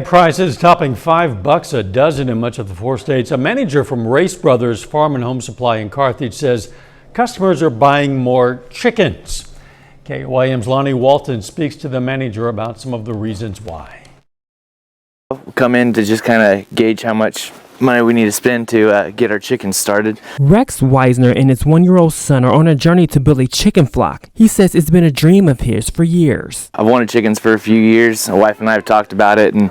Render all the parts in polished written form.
Prices topping $5 a dozen in much of the 4 states. A manager from Race Brothers Farm and Home Supply in Carthage says customers are buying more chickens. KOAM's Lonnie Walton speaks to the manager about some of the reasons why. Come in to just kind of gauge how much money we need to spend to get our chickens started. Rex Weisner and his 1-year-old son are on a journey to build a chicken flock. He says it's been a dream of his for years. I've wanted chickens for a few years. My wife and I have talked about it, and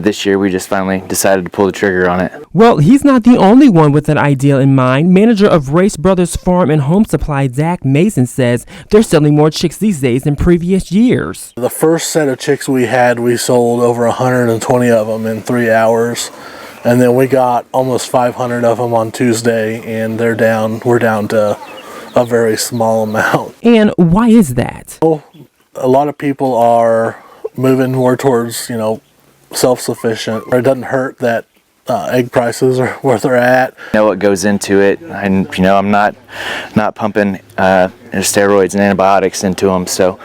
this year we just finally decided to pull the trigger on it. Well, he's not the only one with an idea in mind. Manager of Race Brothers Farm and Home Supply, Zach Mason, says they're selling more chicks these days than previous years. The first set of chicks we had, we sold over 120 of them in 3 hours. And then we got almost 500 of them on Tuesday, and we're down to a very small amount. And why is that? Well, a lot of people are moving more towards, self-sufficient. It doesn't hurt that egg prices are where they're at. I know what goes into it, and I'm not pumping steroids and antibiotics into them, so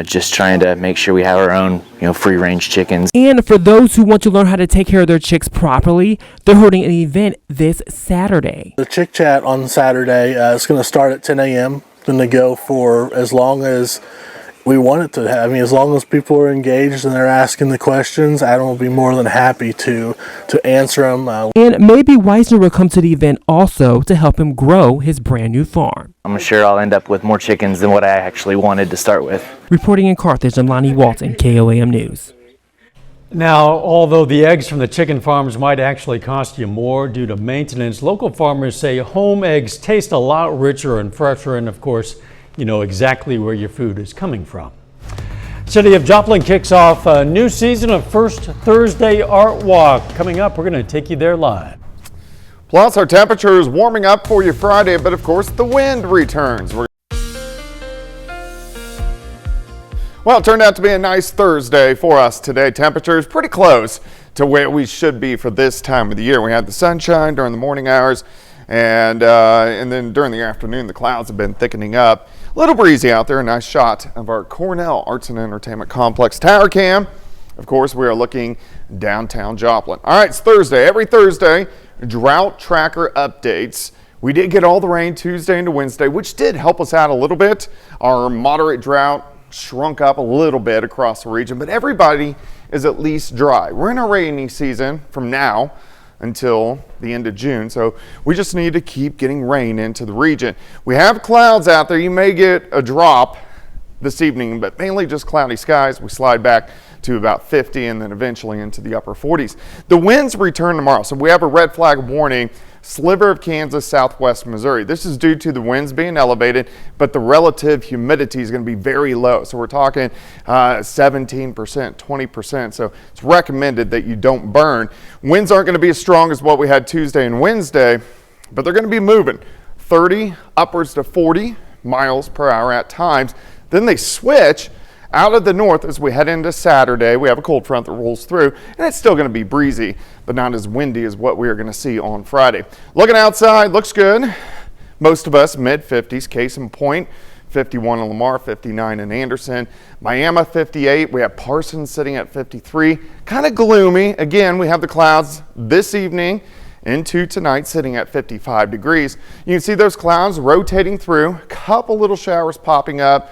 just trying to make sure we have our own free-range chickens. And for those who want to learn how to take care of their chicks properly, they're holding an event this Saturday. The Chick Chat on Saturday is going to start at 10 a.m. Going to go for as long as we want it to have. As long as people are engaged and they're asking the questions, Adam will be more than happy to answer them. And maybe Weisner will come to the event also to help him grow his brand new farm. I'm sure I'll end up with more chickens than what I actually wanted to start with. Reporting in Carthage, I'm Lonnie Walton, KOAM News. Now, although the eggs from the chicken farms might actually cost you more due to maintenance, local farmers say home eggs taste a lot richer and fresher, and of course, you know exactly where your food is coming from. City of Joplin kicks off a new season of First Thursday Art Walk. Coming up, we're going to take you there live. Plus, our temperature is warming up for you Friday, but of course, the wind returns. Well, it turned out to be a nice Thursday for us today. Temperature is pretty close to where we should be for this time of the year. We had the sunshine during the morning hours, and then during the afternoon, the clouds have been thickening up. A little breezy out there. A nice shot of our Cornell Arts and Entertainment Complex tower cam. Of course, we are looking downtown Joplin. All right, it's Thursday. Every Thursday, drought tracker updates. We did get all the rain Tuesday into Wednesday, which did help us out a little bit. Our moderate drought shrunk up a little bit across the region, but everybody is at least dry. We're in a rainy season from now until the end of June, so we just need to keep getting rain into the region. We have clouds out there. You may get a drop this evening, but mainly just cloudy skies. We slide back to about 50 and then eventually into the upper 40s. The winds return tomorrow, so we have a red flag warning. Sliver of Kansas, southwest Missouri. This is due to the winds being elevated, but the relative humidity is going to be very low. So we're talking 17%, 20%. So it's recommended that you don't burn. Winds aren't going to be as strong as what we had Tuesday and Wednesday, but they're going to be moving 30 upwards to 40 miles per hour at times. Then they switch out of the north as we head into Saturday. We have a cold front that rolls through, and it's still going to be breezy, but not as windy as what we are going to see on Friday. Looking outside, looks good. Most of us mid-50s, case in point, 51 in Lamar, 59 in Anderson. Miami, 58. We have Parsons sitting at 53. Kind of gloomy. Again, we have the clouds this evening into tonight sitting at 55 degrees. You can see those clouds rotating through, a couple little showers popping up.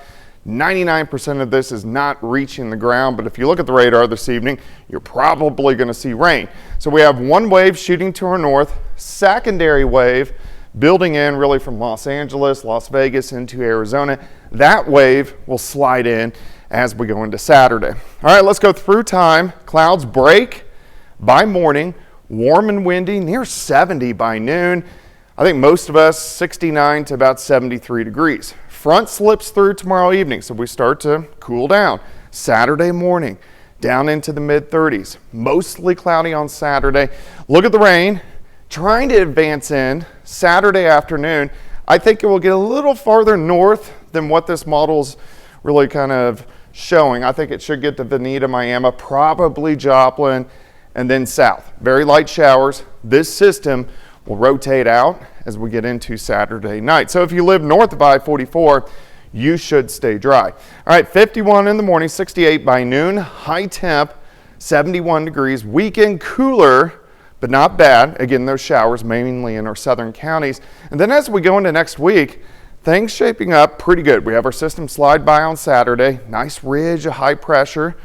99% of this is not reaching the ground, but if you look at the radar this evening, you're probably going to see rain. So we have one wave shooting to our north, secondary wave building in really from Los Angeles, Las Vegas into Arizona. That wave will slide in as we go into Saturday. All right, let's go through time. Clouds break by morning, warm and windy, near 70 by noon. I think most of us 69 to about 73 degrees. Front slips through tomorrow evening, so we start to cool down. Saturday morning, down into the mid-30s. Mostly cloudy on Saturday. Look at the rain. Trying to advance in Saturday afternoon. I think it will get a little farther north than what this model's really kind of showing. I think it should get to Veneta, Miami, probably Joplin, and then south. Very light showers. This system will rotate out as we get into Saturday night. So if you live north of I-44, you should stay dry. All right, 51 in the morning, 68 by noon, high temp 71 degrees. Weekend cooler, but not bad. Again, those showers mainly in our southern counties. And then as we go into next week, things shaping up pretty good. We have our system slide by on Saturday. Nice ridge of high pressure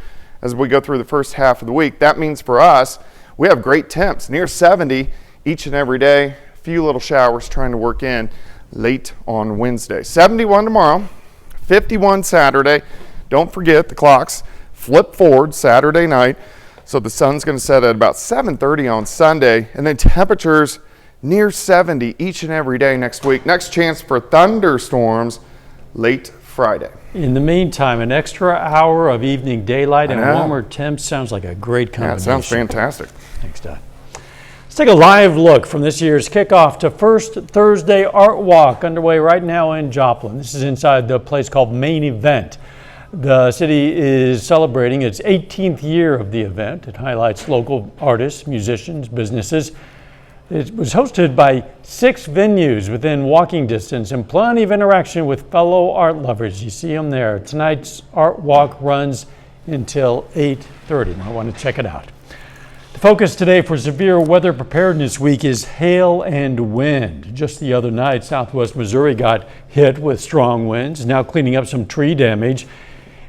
as we go through the first half of the week. That means for us, we have great temps, near 70 each and every day. A few little showers trying to work in late on Wednesday. 71 tomorrow, 51 Saturday. Don't forget the clocks flip forward Saturday night. So the sun's going to set at about 7:30 on Sunday, and then temperatures near 70 each and every day next week. Next chance for thunderstorms late Friday. In the meantime, an extra hour of evening daylight and warmer temps sounds like a great combination. Yeah, it sounds fantastic. Thanks, Dad. Let's take a live look from this year's kickoff to First Thursday Art Walk, underway right now in Joplin. This is inside the place called Main Event. The city is celebrating its 18th year of the event. It highlights local artists, musicians, businesses. It was hosted by 6 venues within walking distance and plenty of interaction with fellow art lovers. You see them there. Tonight's Art Walk runs until 8:30. I want to check it out. The focus today for Severe Weather Preparedness Week is hail and wind. Just the other night, Southwest Missouri got hit with strong winds, now cleaning up some tree damage.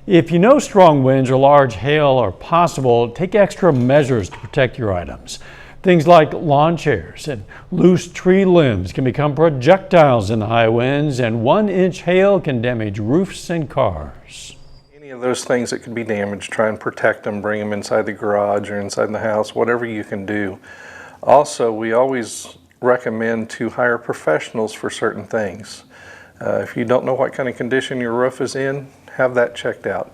If you know strong winds or large hail are possible, take extra measures to protect your items. Things like lawn chairs and loose tree limbs can become projectiles in the high winds, and 1-inch hail can damage roofs and cars. Any of those things that could be damaged, try and protect them, bring them inside the garage or inside the house, whatever you can do. Also, we always recommend to hire professionals for certain things. If you don't know what kind of condition your roof is in, have that checked out.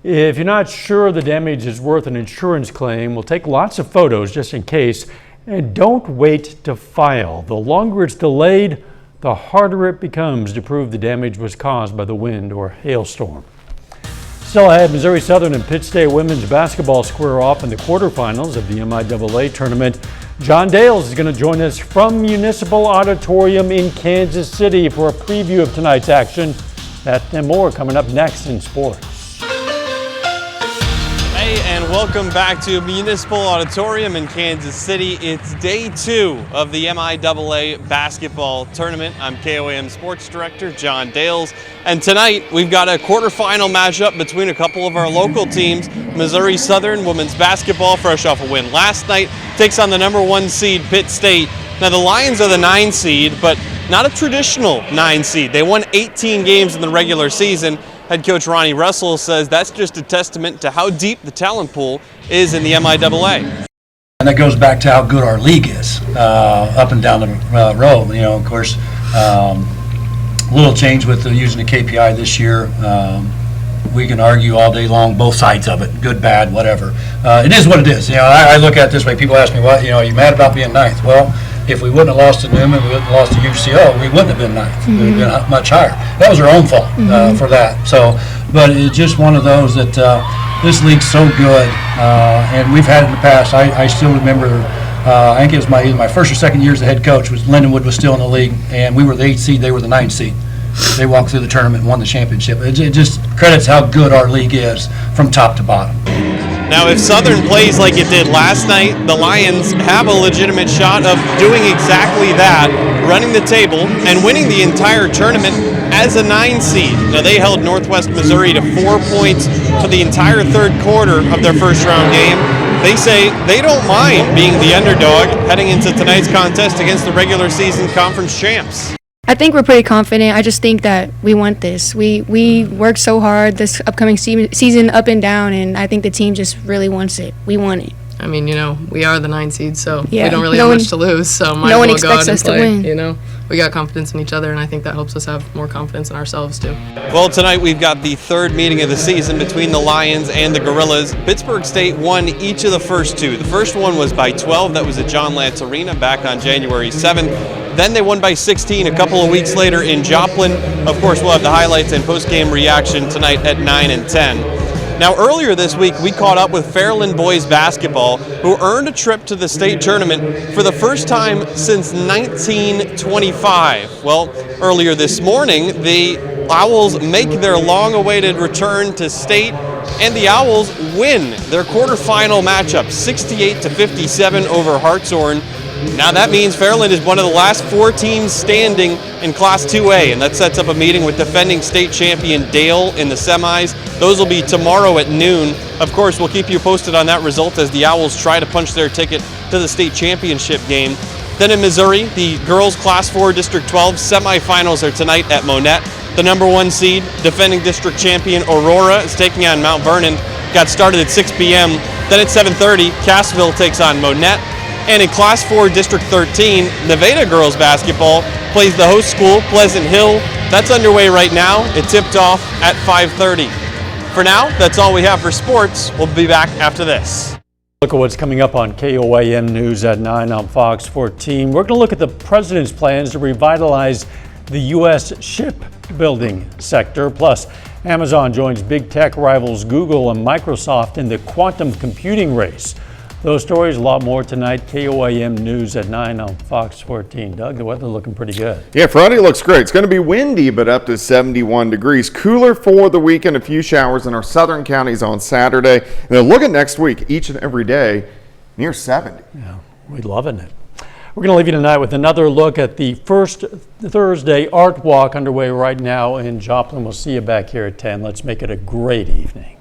If you're not sure the damage is worth an insurance claim, we'll take lots of photos just in case, and don't wait to file. The longer it's delayed, the harder it becomes to prove the damage was caused by the wind or hailstorm. Still ahead, Missouri Southern and Pitt State women's basketball square off in the quarterfinals of the MIAA tournament. John Dales is going to join us from Municipal Auditorium in Kansas City for a preview of tonight's action. That and more coming up next in sports. Hey, and welcome back to Municipal Auditorium in Kansas City. It's day 2 of the MIAA basketball tournament. I'm KOAM Sports Director John Dales, and tonight we've got a quarterfinal matchup between a couple of our local teams. Missouri Southern women's basketball, fresh off a win last night, takes on the #1 seed Pitt State. Now the Lions are the 9 seed, but not a traditional 9 seed. They won 18 games in the regular season. Head coach Ronnie Russell says that's just a testament to how deep the talent pool is in the MIAA. And that goes back to how good our league is up and down the road. You know, of course, a little change with using the KPI this year. We can argue all day long, both sides of it, good, bad, whatever. It is what it is. You know, I look at it this way. People ask me, "What? You know, are you mad about being 9th?" Well, if we wouldn't have lost to Newman, we wouldn't have lost to UCO, we wouldn't have been 9th. We would have been much higher. That was our own fault for that. So, but it's just one of those that this league's so good, and we've had it in the past. I still remember. I think it was either my first or second year as the head coach. Was Lindenwood was still in the league, and we were the 8th seed. They were the 9th seed. They walked through the tournament and won the championship. It just credits how good our league is from top to bottom. Now, if Southern plays like it did last night, the Lions have a legitimate shot of doing exactly that, running the table and winning the entire tournament as a 9 seed. Now, they held Northwest Missouri to 4 points for the entire third quarter of their first round game. They say they don't mind being the underdog heading into tonight's contest against the regular season conference champs. I think we're pretty confident. I just think that we want this. We worked so hard this upcoming season up and down, and I think the team just really wants it. We want it. I mean, you know, we are the 9 seed, so Yeah, we don't really no have one- much to lose, so might no as one well go expects out and us to play, win. you know? We got confidence in each other, and I think that helps us have more confidence in ourselves, too. Well, tonight we've got the third meeting of the season between the Lions and the Gorillas. Pittsburgh State won each of the first 2. The first one was by 12. That was at John Lantz Arena back on January 7th. Then they won by 16 a couple of weeks later in Joplin. Of course, we'll have the highlights and post-game reaction tonight at 9 and 10. Now, earlier this week, we caught up with Fairland boys basketball, who earned a trip to the state tournament for the first time since 1925. Well, earlier this morning, the Owls make their long-awaited return to state And the Owls win their quarterfinal matchup, 68-57 over Hartshorn. Now that means Fairland is one of the last 4 teams standing in Class 2A, and that sets up a meeting with defending state champion Dale in the semis. Those will be tomorrow at noon. Of course, we'll keep you posted on that result as the Owls try to punch their ticket to the state championship game. Then in Missouri, the girls Class 4 District 12 semifinals are tonight at Monette. The number 1 seed, defending district champion Aurora, is taking on Mount Vernon. Got started at 6 p.m. Then at 7:30, Cassville takes on Monette. And in Class 4 District 13, Nevada girls basketball plays the host school, Pleasant Hill. That's underway right now. It tipped off at 5:30. For now, that's all we have for sports. We'll be back after this. Look at what's coming up on KOAM News at 9 on Fox 14. We're going to look at the president's plans to revitalize the U.S. shipbuilding sector. Plus, Amazon joins big tech rivals Google and Microsoft in the quantum computing race. Those stories, a lot more tonight. KOAM News at 9 on Fox 14. Doug, the weather looking pretty good. Yeah, Friday looks great. It's going to be windy, but up to 71 degrees. Cooler for the weekend. A few showers in our southern counties on Saturday. And then look at next week, each and every day, near 70. Yeah, we're loving it. We're going to leave you tonight with another look at the first Thursday Art Walk underway right now in Joplin. We'll see you back here at 10. Let's make it a great evening.